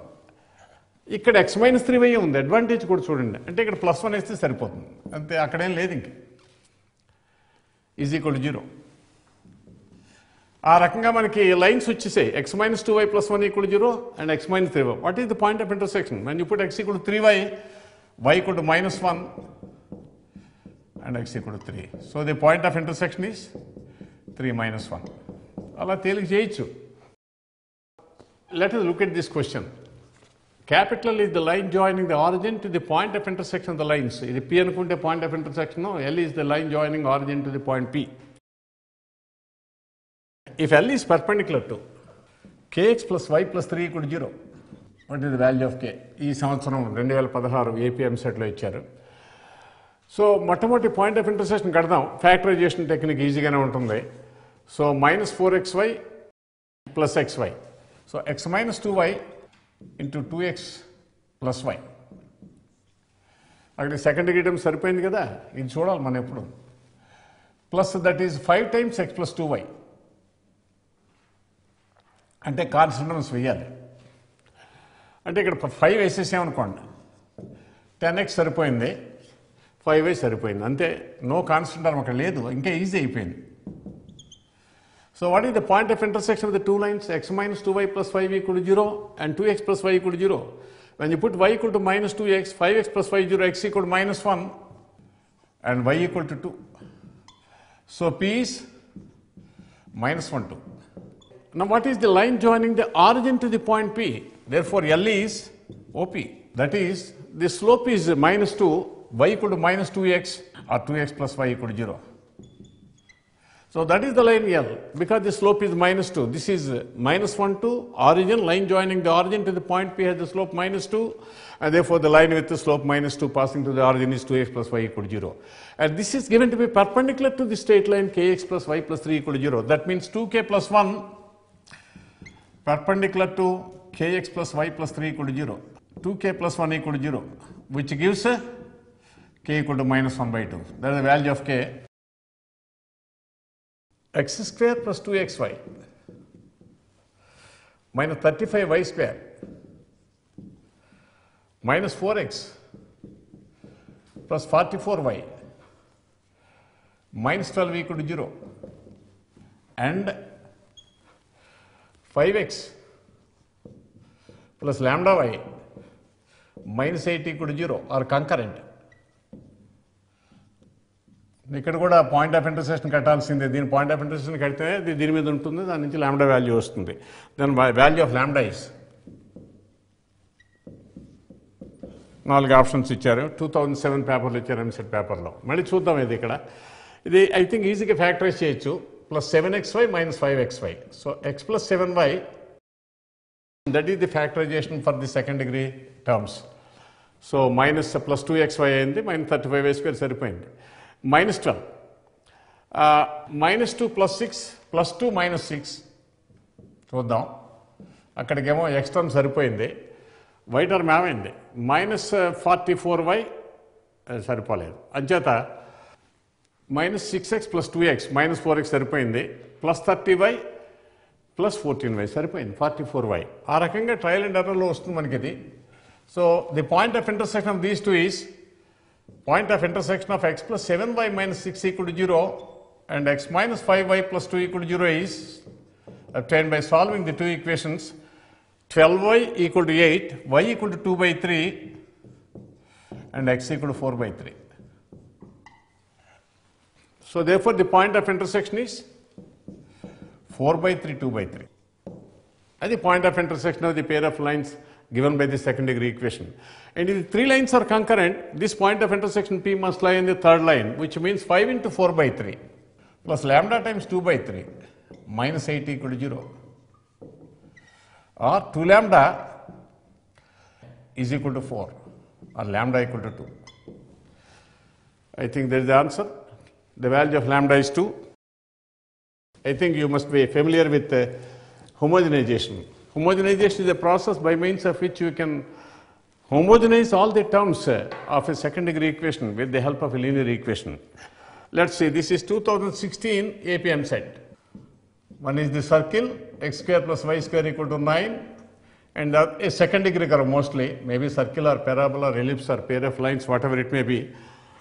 Speaker 2: ఇక్కడ x minus 3y ఉంది, అడ్వాంటేజ్ కూడా చూడండి. అంటే ఇక్కడ +1 వేస్తే సరిపోతుంది అంతే, అక్కడేం లేదు ఇంక. Is equal to 0. ఆ రకంగా మనకి లైన్స్ వచ్చేసాయి. x minus 2y plus 1 equal to 0 and x minus 3y. What is the point of intersection? When you put x equal to 3y, y equal to -1 and x equal to 3. So the point of intersection is 3 minus 1. అలా తేలిక చేయొచ్చు. Let us look at this question. Capital is the line joining the origin to the point of intersection of the lines. ఇది P అనుకుంటే point of intersection, L is the line joining origin to the point P. If L is perpendicular to kx plus y plus 3 equal to 0, what is the value of k? ఈ సంవత్సరం 2016 APM సెట్లో ఇచ్చారు. So మొట్టమొదటి point of intersection కడదాం. Factorisation technique ఈజీగానే ఉంటుంది. So -4xy plus xy. So x minus 2y into 2x plus y. అక్కడ second degree term సరిపోయింది కదా, ఇది చూడాలి మనం ఎప్పుడు. Plus that is 5 times x plus 2y. అంటే కాన్స్టెంట్స్ వేయాలి. అంటే ఇక్కడ 5 వేసేసామనుకోండి, 10x సరిపోయింది, 5y సరిపోయింది అంతే. నో కాన్స్టెంట్ టర్మ్ అక్కడ లేదు, ఇంకా ఈజీ అయిపోయింది. So what is the point of intersection of the two lines? x minus 2y plus 5 equal to 0 and 2x plus y equal to 0. When you put y equal to -2x, 5x plus y 0, x equal to -1 and y equal to 2. So P is -1, 2. Now what is the line joining the origin to the point P? Therefore L is OP. That is, the slope is minus 2, y equal to minus 2x or 2x plus y equal to 0. So that is the line L, because the slope is minus 2. This is minus 1 to origin, line joining the origin to the point P has the slope minus 2, and therefore the line with the slope minus 2 passing to the origin is 2x plus y equal to 0. And this is given to be perpendicular to the straight line kx plus y plus 3 equal to 0. That means 2k plus 1 perpendicular to kx plus y plus 3 equal to 0. 2k plus 1 equal to 0, which gives k equal to minus 1 by 2. That is the value of k. X square plus 2xy minus 35y square minus 4x plus 44y minus 12 equal to 0 and 5x plus lambda y minus 8 equal to 0 are concurrent. ఇక్కడ కూడా point of intersection కట్టాల్సిందే. దీని point of intersection కడితే దీని మీద ఉంటుంది, దాని నుంచి లాంబ్డా వాల్యూ వస్తుంది. దాని value of lambda is 4 options ఇచ్చారు. 2007 పేపర్లో ఇచ్చారు, ఎంసెట్ పేపర్లో. మళ్ళీ చూద్దాం ఇది ఇక్కడ. ఇది ఐ థింక్ ఈజీగా ఫ్యాక్టరైజ్ చేయొచ్చు. Plus 7xy minus 5xy. So x plus 7y, that is the factorisation for the second degree terms. So minus plus 2xy అయింది, మైనస్ 35y స్క్వేర్ సరిపోయింది. Minus 12, minus 2 plus 6, plus 2 minus 6. చూద్దాం, అక్కడికేమో x term సరిపోయింది, y term ఏమైంది minus 44y సరిపోలేదు. అంచేత minus 6x plus 2x minus 4x సరిపోయింది, plus 30y plus 14y సరిపోయింది, 44y. ఆ రకంగా ట్రయల్ అండ్ ఎర్రర్లో వస్తుంది మనకి ఇది. So the point of intersection of these two is point of intersection of x plus 7y minus 6 equal to 0 and x minus 5y plus 2 equal to 0 is obtained by solving the two equations. 12y equal to 8, y equal to 2 by 3 and x equal to 4 by 3. So therefore the point of intersection is 4 by 3, 2 by 3. And the point of intersection of the pair of lines given by the second degree equation. And if the three lines are concurrent, this point of intersection P must lie in the third line, which means 5 into 4 by 3 plus lambda times 2 by 3 minus 8 equal to 0, or 2 lambda is equal to 4 or lambda equal to 2. I think that is the answer. The value of lambda is 2. I think you must be familiar with homogenization. Homogenization is a process by means of which you can homogenize all the terms of a second degree equation with the help of a linear equation. Let's see, this is 2016 APM set. One is the circle, x square plus y square equal to 9, and a second degree curve mostly, maybe circle or parabola or ellipse or pair of lines, whatever it may be.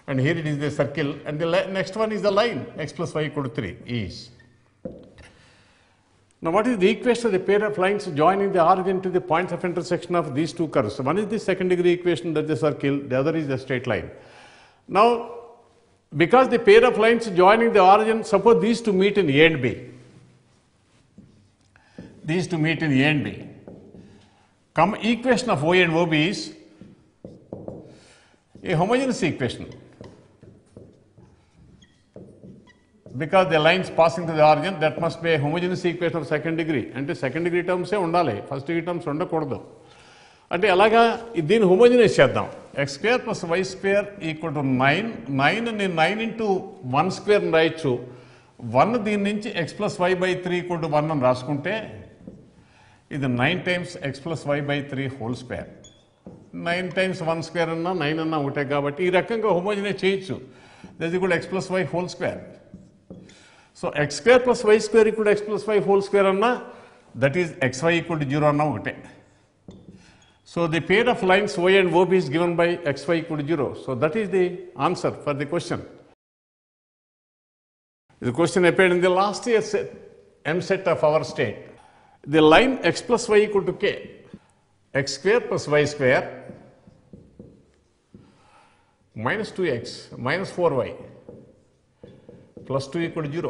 Speaker 2: And here it is the circle, and the next one is the line, x plus y equal to 3 is. Now what is the equation of the pair of lines joining the origin to the points of intersection of these two curves? One is the second degree equation, that is the circle, the other is the straight line. Now because the pair of lines joining the origin, suppose these two meet in A and B. These two meet in A and B. Come equation of O and OB is a homogeneous equation. Because the lines passing to the origin, that must be a homogeneous equation of second degree. అంటే second degree terms ఉండాలి, first degree terms ఉండకూడదు. అంటే అలాగా దీన్ని homogenise చేద్దాం. X square plus Y square equal to 9. 9 నేను 9 into 1 square రాయొచ్చు. 1 దీని నుంచి X plus Y by 3 equal to 1 అని రాసుకుంటే ఇది 9 times X plus Y by 3 whole square. 9 times 1 square అన్నా 9 అన్నా ఒకటే కాబట్టి ఈ రకంగా హోమోజనైజ్ చేయొచ్చు. That is equal X plus Y whole square. So x square plus y square equal to x plus y whole square anna, that is xy equal to 0 anna okate. So the pair of lines y and OB is given by xy equal to 0. So that is the answer for the question. The question appeared in the last year's MSET of our state. The line x plus y equal to k, x square plus y square minus 2x minus 4y plus 2 equal to 0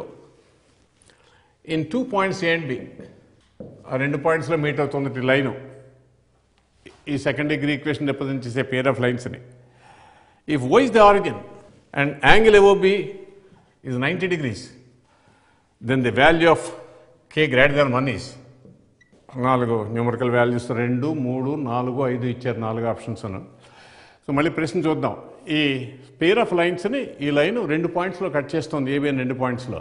Speaker 2: in 2 points A and B. ఆ రెండు పాయింట్స్లో meet అవుతుంది line. ఈ second degree equation represent చేసే pair of లైన్స్ని. If O is the origin and angle AOB is 90 degrees, then the value of k greater than 1 is 4 numerical values 2, 3, 4, 5 ఇచ్చారు, 4 options. So మళ్ళీ ప్రశ్న చూద్దాం. ఈ పేర్ ఆఫ్ లైన్స్ని ఈ లైన్ 2 పాయింట్స్లో కట్ చేస్తుంది, ఏబి అని 2 పాయింట్స్లో.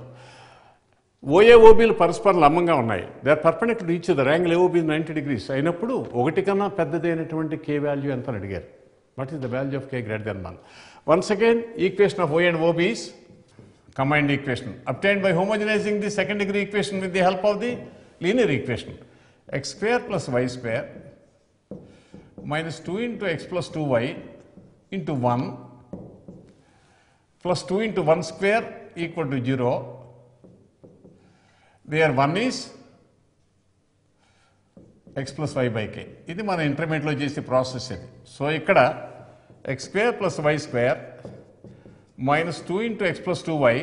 Speaker 2: OAOBలు పరస్పరం లంబంగా ఉన్నాయి. They are perpendicular to each other. Angle AOB 90 degrees అయినప్పుడు ఒకటి కన్నా పెద్దదైనటువంటి k వాల్యూ ఎంత అని అడిగారు. What is the value of k greater than 1? Once again equation of O and OB is combined equation obtained by homogenizing the second degree equation with the help of the linear equation. X square plus y square minus 2 into x plus 2y into 1 plus 2 into 1 square equal to 0, where 1 is x plus y by k. ఇది మన ఇంటర్మీడియట్లో చేసే process ఇది. So ఇక్కడ x square plus y square minus 2 into x plus 2y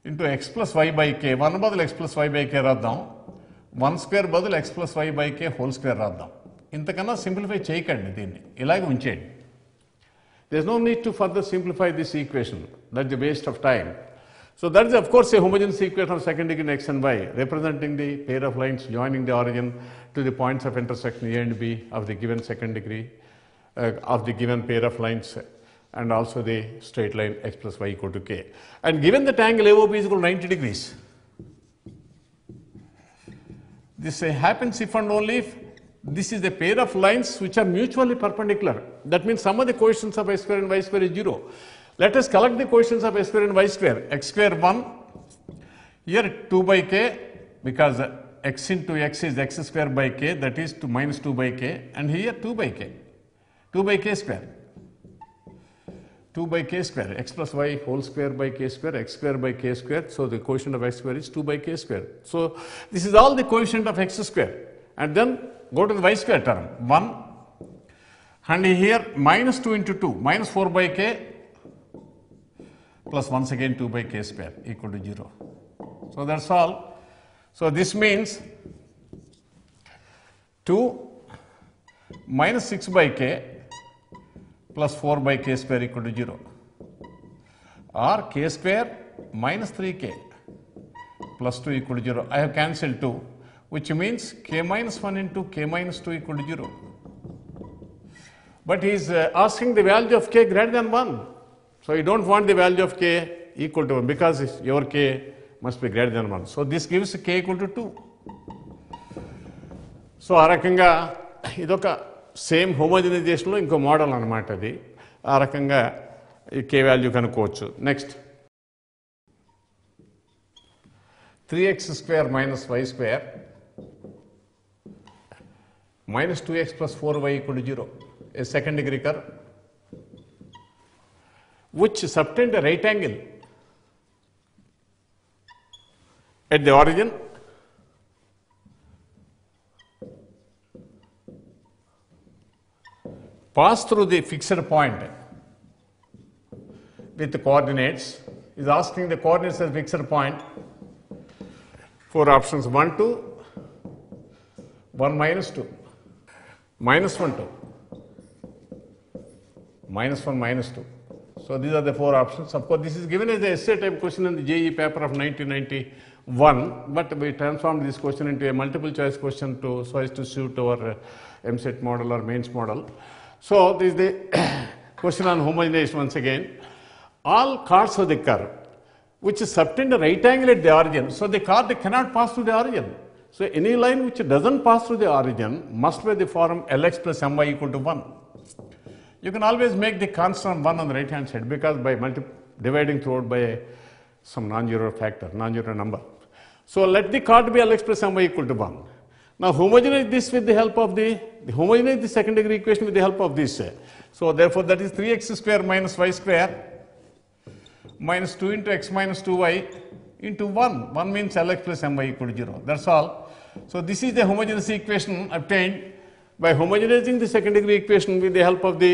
Speaker 2: into x plus y by k. 1 బదులు x plus y by k రాద్దాం, 1 square బదులు x plus y by k whole square రాద్దాం. ఇంతకన్నా simplify చేయకండి, దీన్ని ఇలాగే ఉంచేయండి. There is no need to further simplify this equation. That's a waste of time. So that is of course a homogeneous equation of second degree in x and y, representing the pair of lines joining the origin to the points of intersection A and B of the given second degree of the given pair of lines, and also the straight line x plus y equal to k. And given that angle AOB is equal to 90 degrees, this happens if and only if this is a pair of lines which are mutually perpendicular. That means some of the coefficients of x square and y square is 0. Let us collect the coefficients of x square and y square. X square 1, here 2 by k, because x into x is x square by k, that is to minus 2 by k, and here 2 by k, 2 by k square, 2 by k square, x plus y whole square by k square, x square by k square. So the coefficient of x square is 2 by k square. So this is all the coefficient of x square. And then go to the y square term, 1, and here minus 2 into 2, minus 4 by k, plus once again 2 by k square equal to 0. So that's all. So this means 2 minus 6 by k plus 4 by k square equal to 0, or k square minus 3k plus 2 equal to 0. I have cancelled 2, which means k minus 1 into k minus 2 equal to 0. But he is asking the value of k greater than 1. So you don't want the value of k equal to 1 because your k must be greater than 1. So this gives k equal to 2. So ఆ రకంగా ఇదొక same హోమోజనైజేషన్లో ఇంకో model అనమాట అది. ఆ రకంగా ఈ కే value కనుక్కోవచ్చు. Next 3x square minus y square minus 2x plus 4y equal to 0, a second degree curve which subtend a right angle at the origin pass through the fixed point with the coordinates, is asking the coordinates as fixed point. 4 options, 1, 2, 1 minus 2, minus 1, 2, minus 1, minus 2. So these are the 4 options. Of course, this is given as a essay type question in the JEE paper of 1991, but we transformed this question into a multiple choice question so as to suit our MSET model or mains model. So this is the question on homogenization once again. All chords of the curve which subtend a right angle at the origin, so the chord cannot pass through the origin. So any line which doesn't pass through the origin must be the form Lx plus My equal to 1. You can always make the constant 1 on the right hand side because by dividing throughout by some non-zero factor, non-zero number. So let the chord be Lx plus My equal to 1. Now homogenize this with the help of homogenize the second degree equation with the help of this. So therefore that is 3x square minus y square minus 2 into x minus 2y into 1. 1 means Lx plus My equal to 0. That's all. So this is the homogeneous equation obtained by homogenizing the second degree equation with the help of the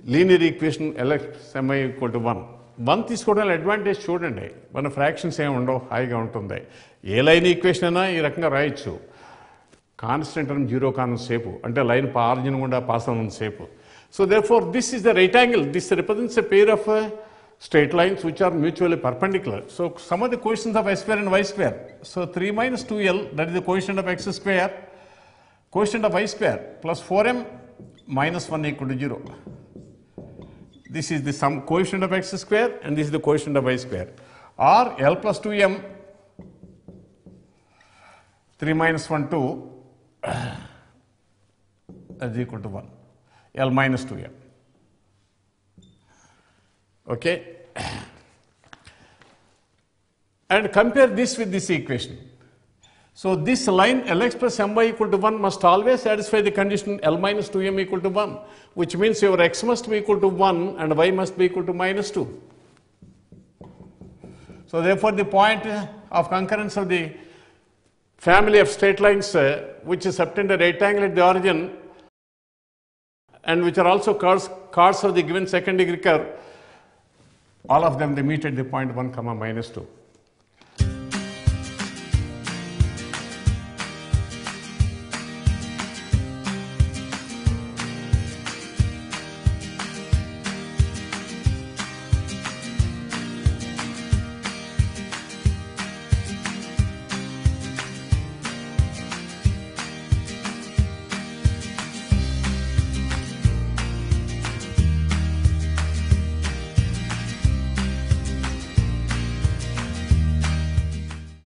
Speaker 2: linear equation Lx plus My equal to 1. 1 తీసుకోవడం advantage చూడండి, మన fractions ఏమి ఉండవు, హాయిగా ఉంటుంది. ఏ line equation అయినా ఈ రకంగా రాయొచ్చు. కాన్స్టెంట్ అని జీరో కానంతసేపు, అంటే లైన్ ఆరిజిన్ గుండా పాస్ అవునంతసేపు. So therefore this is the right angle. This represents a pair of straight lines which are mutually perpendicular. So some of the coefficients of x square and y square. So 3 minus 2l, that is the coefficient of x square, coefficient of y square plus 4m minus 1 equal to 0. This is the sum coefficient of x square and this is the coefficient of y square. Or l plus 2m, 3 minus 1 2, is equal to 1. L minus 2m. Okay, and compare this with this equation. So this line Lx plus My equal to 1 must always satisfy the condition L minus 2m equal to 1, which means your x must be equal to 1 and y must be equal to minus 2. So therefore the point of concurrence of the family of straight lines which is subtend a right angle at the origin and which are also chords of the given second degree curve, all of them they meet at the point 1 comma minus 2.